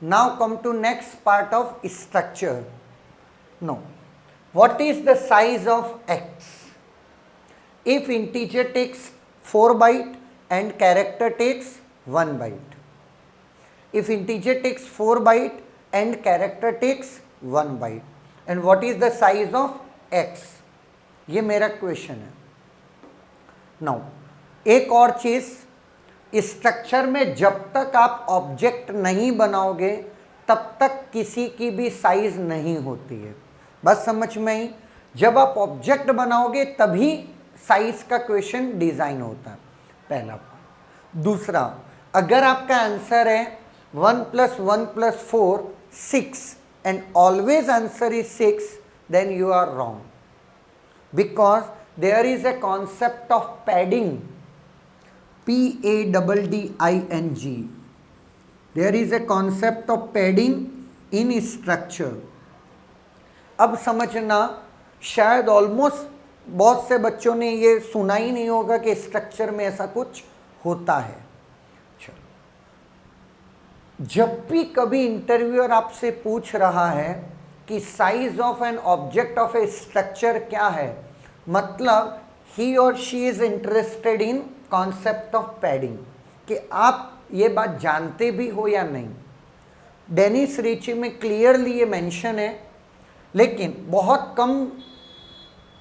Now come to next part of structure. No. What is the size of X? If integer takes 4 byte and character takes 1 byte. If integer takes 4 byte and character takes 1 byte. And what is the size of X? ये मेरा question है. Now एक और चीज, structure में जब तक आप ऑब्जेक्ट नहीं बनाओगे तब तक किसी की भी साइज नहीं होती है. बस समझ में ही, जब आप ऑब्जेक्ट बनाओगे तभी साइज का क्वेश्चन डिजाइन होता है. पहला पॉइंट. दूसरा, अगर आपका आंसर है 1 + 1 + 4 6 and always answer is 6, then you are wrong, because there is a concept of padding, P-A-D-D-I-N-G. There is a concept of padding in structure. अब समझना, शायद ऑलमोस्ट बहुत से बच्चों ने ये सुना ही नहीं होगा कि स्ट्रक्चर में ऐसा कुछ होता है. जब भी कभी इंटरव्यूअर आपसे पूछ रहा है कि size of an object of A structure क्या है, मतलब ही और she is interested in concept of padding, कि आप ये बात जानते भी हो या नहीं. डेनिस रिची में क्लियरली ये मेंशन है, लेकिन बहुत कम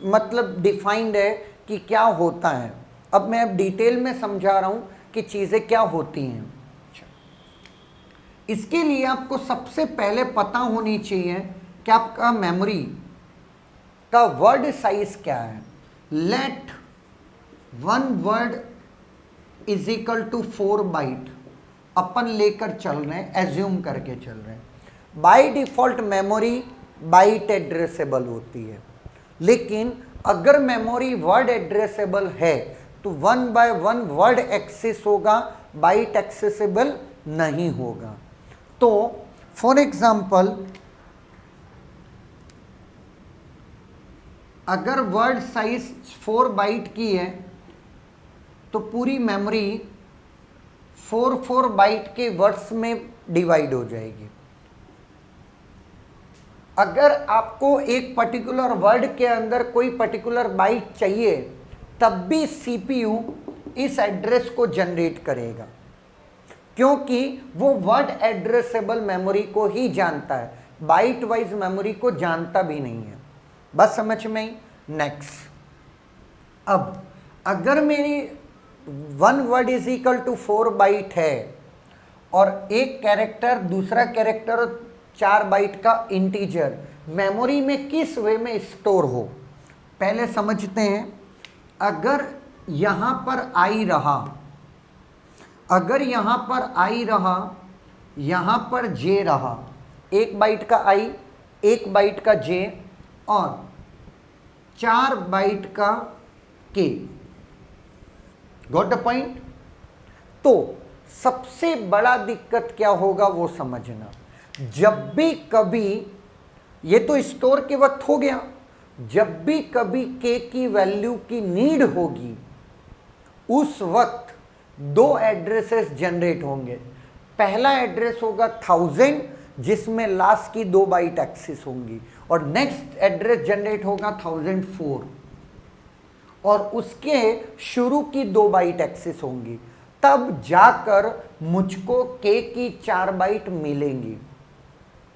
मतलब डिफाइंड है कि क्या होता है. अब मैं अब डिटेल में समझा रहा हूं कि चीज़ें क्या होती हैं. इसके लिए आपको सबसे पहले पता होनी चाहिए कि आपका मेमोरी का वर्ड साइज क्या है. Let 1 word is equal to 4 byte अपन लेकर चल रहे हैं, एज्यूम करके चल रहे हैं. By default memory byte addressable होती है, लेकिन अगर मेमोरी वर्ड एड्रेसेबल है तो 1/1 वर्ड एक्सेस होगा, बाइट एक्सेसिबल नहीं होगा. तो फॉर एग्जाम्पल, अगर वर्ड साइज 4 बाइट की है तो पूरी मेमोरी 4 बाइट के वर्ड्स में डिवाइड हो जाएगी. अगर आपको एक पर्टिकुलर वर्ड के अंदर कोई पर्टिकुलर बाइट चाहिए, तब भी सीपीयू इस एड्रेस को जनरेट करेगा, क्योंकि वो वर्ड एड्रेसेबल मेमोरी को ही जानता है, बाइट वाइज मेमोरी को जानता भी नहीं है. बस समझ में ही. नेक्स्ट, अब अगर मेरी 1 word is equal to 4 byte है और एक कैरेक्टर, दूसरा कैरेक्टर 4 बाइट का इंटीजर मेमोरी में किस वे में स्टोर हो, पहले समझते हैं. अगर यहाँ पर आई रहा, अगर यहाँ पर आई रहा, यहाँ पर जे रहा, 1 बाइट का आई, 1 बाइट का जे और 4 बाइट का के. Got the point. तो सबसे बड़ा दिक्कत क्या होगा वो समझना. जब भी कभी, ये तो स्टोर के वक्त हो गया, जब भी कभी के की वैल्यू की नीड होगी, उस वक्त 2 एड्रेसेस जनरेट होंगे. पहला एड्रेस होगा 1000, जिसमें लास्ट की 2 बाइट एक्सेस होंगी, और नेक्स्ट एड्रेस जनरेट होगा 1004 और उसके शुरू की 2 बाइट एक्सेस होंगी. तब जाकर मुझको के की 4 बाइट मिलेंगी.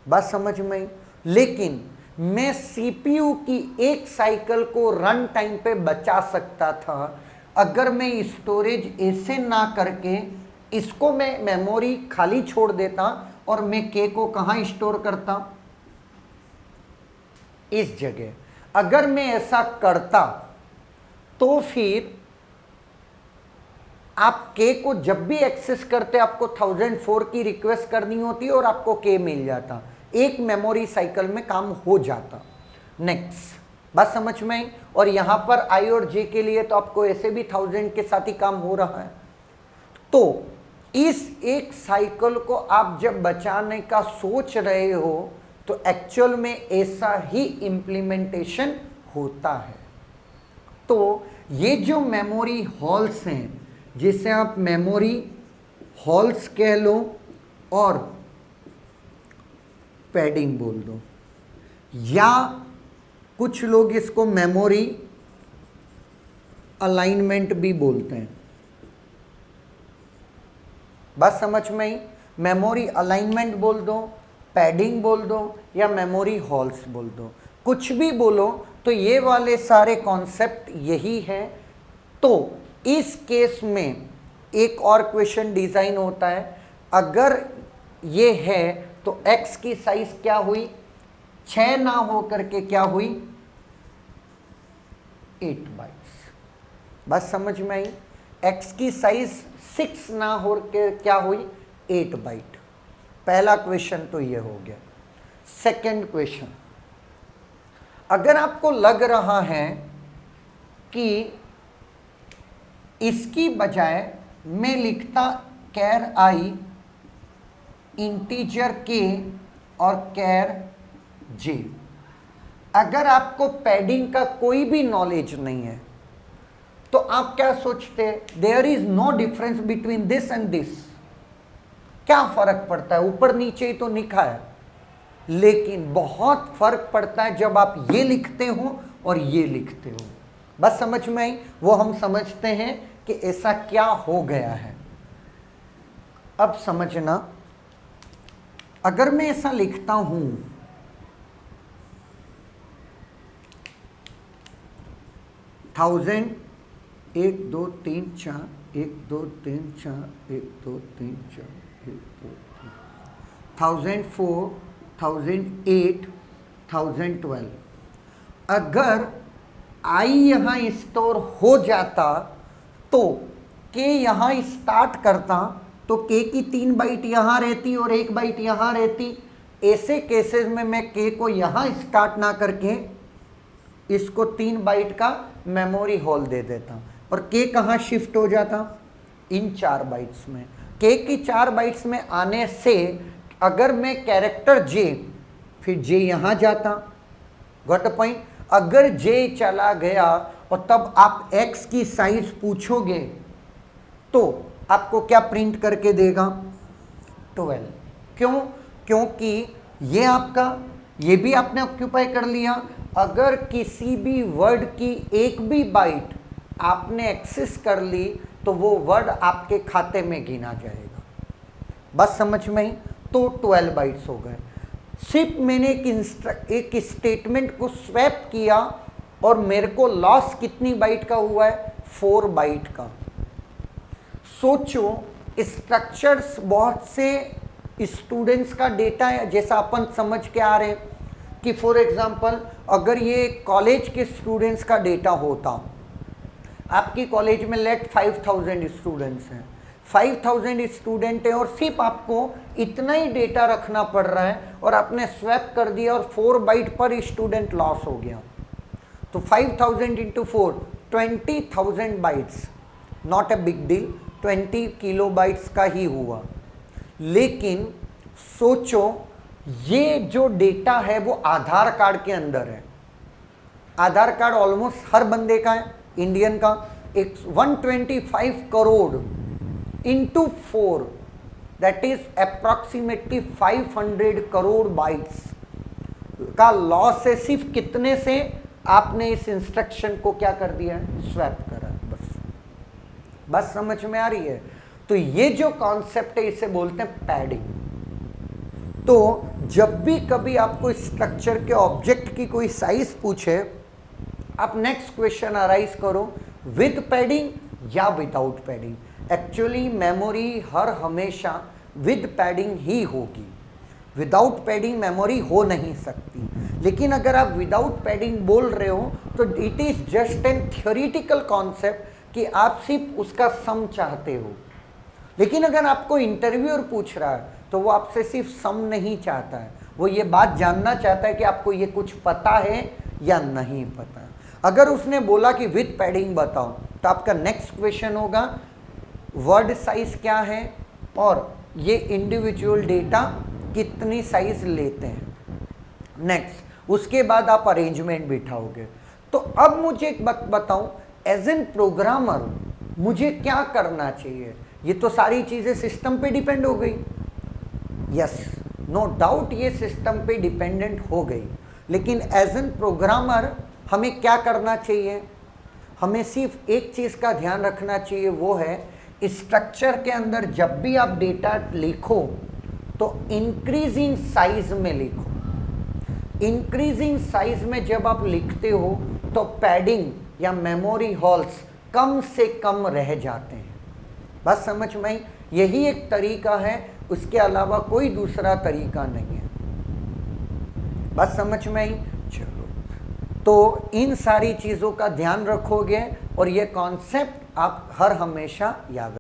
बात समझ में. लेकिन मैं सीपीयू की एक साइकिल को रन टाइम पे बचा सकता था अगर मैं स्टोरेज ऐसे ना करके इसको मैं मेमोरी खाली छोड़ देता और मैं के को कहाँ स्टोर करता, इस जगह. अगर मैं ऐसा करता तो फिर आप के को जब भी एक्सेस करते आपको 1004 की रिक्वेस्ट करनी होती और आपको के मिल जाता. एक मेमोरी साइकिल में काम हो जाता. नेक्स्ट, बात समझ में. और यहां पर आई और जे के लिए तो आपको ऐसे भी 1000 के साथ ही काम हो रहा है. तो इस एक साइकिल को आप जब बचाने का सोच रहे हो तो एक्चुअल में ऐसा ही इम्प्लीमेंटेशन होता है. तो ये जो मेमोरी हॉल्स हैं, जिसे आप मेमोरी हॉल्स कह लो और पैडिंग बोल दो, या कुछ लोग इसको मेमोरी अलाइनमेंट भी बोलते हैं। बस समझ में ही, मेमोरी अलाइनमेंट बोल दो, पैडिंग बोल दो, या मेमोरी हॉल्स बोल दो, कुछ भी बोलो, तो ये वाले सारे कॉन्सेप्ट यही है। तो इस केस में एक और क्वेश्चन डिजाइन होता है, अगर ये है तो x की साइज क्या हुई, 6 ना हो करके क्या हुई, 8 बाइट्स। बस समझ में आई, x की साइज 6 ना हो के क्या हुई, 8 बाइट। पहला क्वेश्चन तो ये हो गया। सेकंड क्वेश्चन, अगर आपको लग रहा है कि इसकी बजाय मैं लिखता कैर आई इंटीजर के और कैर जे, अगर आपको पैडिंग का कोई भी नॉलेज नहीं है तो आप क्या सोचते, there is no difference between this and this, क्या फर्क पड़ता है, ऊपर नीचे ही तो लिखा है। लेकिन बहुत फर्क पड़ता है जब आप ये लिखते हो और ये लिखते हो। बस समझ में आई, वो हम समझते हैं कि ऐसा क्या हो गया है। अब समझना, अगर मैं ऐसा लिखता हूं 1000, 1 2 3 4, 1 2 3 4, 1 2 3 4, 1 2 3, 1004, 1008, 1012, अगर i यहाँ स्टोर हो जाता तो k यहाँ स्टार्ट करता, तो k की 3 बाइट यहाँ रहती और 1 बाइट यहाँ रहती। ऐसे केसेस में मैं k को यहाँ स्टार्ट ना करके इसको 3 बाइट का मेमोरी होल दे देता और k कहाँ शिफ्ट हो जाता, इन 4 बाइट्स में। k की 4 बाइट्स में आने से अगर मैं कैरेक्टर j, फिर j यहाँ जाता, गॉट पॉइंट। अगर j चला गया और तब आप x की साइज पूछोगे तो आपको क्या प्रिंट करके देगा, 12। क्यों, क्योंकि ये आपका, ये भी आपने ऑक्यूपाई कर लिया। अगर किसी भी वर्ड की एक भी बाइट आपने एक्सेस कर ली तो वो वर्ड आपके खाते में गिना जाएगा। बस समझ में ही, तो 12 बाइट्स हो गए। सिर्फ मैंने एक स्टेटमेंट को स्वैप किया और मेरे को लॉस कितनी बाइट का हुआ है, 4 बाइट का। सोचो, स्ट्रक्चर्स बहुत से स्टूडेंट्स का डेटा है, जैसा अपन समझ के आ रहे हैं कि फॉर एग्जांपल अगर ये कॉलेज के स्टूडेंट्स का डेटा होता, आपकी कॉलेज में लेट 5000 स्टूडेंट्स हैं, 5000 स्टूडेंट है और सिर्फ आपको इतना ही डेटा रखना पड़ रहा है और आपने स्वैप कर दिया और 4 बाइट पर स्टूडेंट लॉस हो गया, तो 5000 into 4, 20,000 bytes, not a big deal, 20 kilo bytes का ही हुआ। लेकिन सोचो, ये जो डेटा है वो आधार कार्ड के अंदर है। आधार कार्ड ऑलमोस्ट हर बंदे का है, इंडियन का। एक 125 crore into 4, that is approximately 500 crore bytes का लॉस है। सिर्फ कितने से आपने इस इंस्ट्रक्शन को क्या कर दिया है, स्वैप करा। बस समझ में आ रही है। तो ये जो कॉन्सेप्ट है इसे बोलते हैं पैडिंग। तो जब भी कभी आपको स्ट्रक्चर के ऑब्जेक्ट की कोई साइज पूछे, आप नेक्स्ट क्वेश्चन अराइज करो, विद पैडिंग या विदाउट पैडिंग। एक्चुअली मेमोरी हर हमेशा विद पैडिंग ही होगी, विदाउट पैडिंग मेमोरी हो नहीं सकती। लेकिन अगर आप विदाउट पैडिंग बोल रहे हो तो it is just an theoretical concept कि आप सिर्फ उसका सम चाहते हो। लेकिन अगर आपको इंटरव्यूअर पूछ रहा है तो वो आपसे सिर्फ सम नहीं चाहता है, वो ये बात जानना चाहता है कि आपको ये कुछ पता है या नहीं पता। अगर उसने बोला कि विद पैडिंग बताओ, तो आपका नेक्स्ट क्वेश्चन होगा वर्ड साइज क्या है और ये इंडिविजुअल डेटा कितनी साइज लेते हैं। नेक्स्ट, उसके बाद आप अरेंजमेंट बिठाओगे। तो अब मुझे एक बात बताऊं, एज एन प्रोग्रामर मुझे क्या करना चाहिए। ये तो सारी चीज़ें सिस्टम पे डिपेंड हो गई। यस, नो डाउट ये सिस्टम पे डिपेंडेंट हो गई, लेकिन एज एन प्रोग्रामर हमें क्या करना चाहिए? हमें सिर्फ एक चीज़ का ध्यान रखना चाहिए, वो है स्ट्रक्चर के अंदर जब भी आप डेटा लिखो तो इंक्रीजिंग साइज में लिखो। इंक्रीजिंग साइज में जब आप लिखते हो तो पैडिंग या मेमोरी होल्स कम से कम रह जाते हैं। बस समझ में आई? यही एक तरीका है, उसके अलावा कोई दूसरा तरीका नहीं है। बस समझ में आई? चलो, तो इन सारी चीज़ों का ध्यान रखोगे और ये कॉन्सेप्ट आप हर हमेशा याद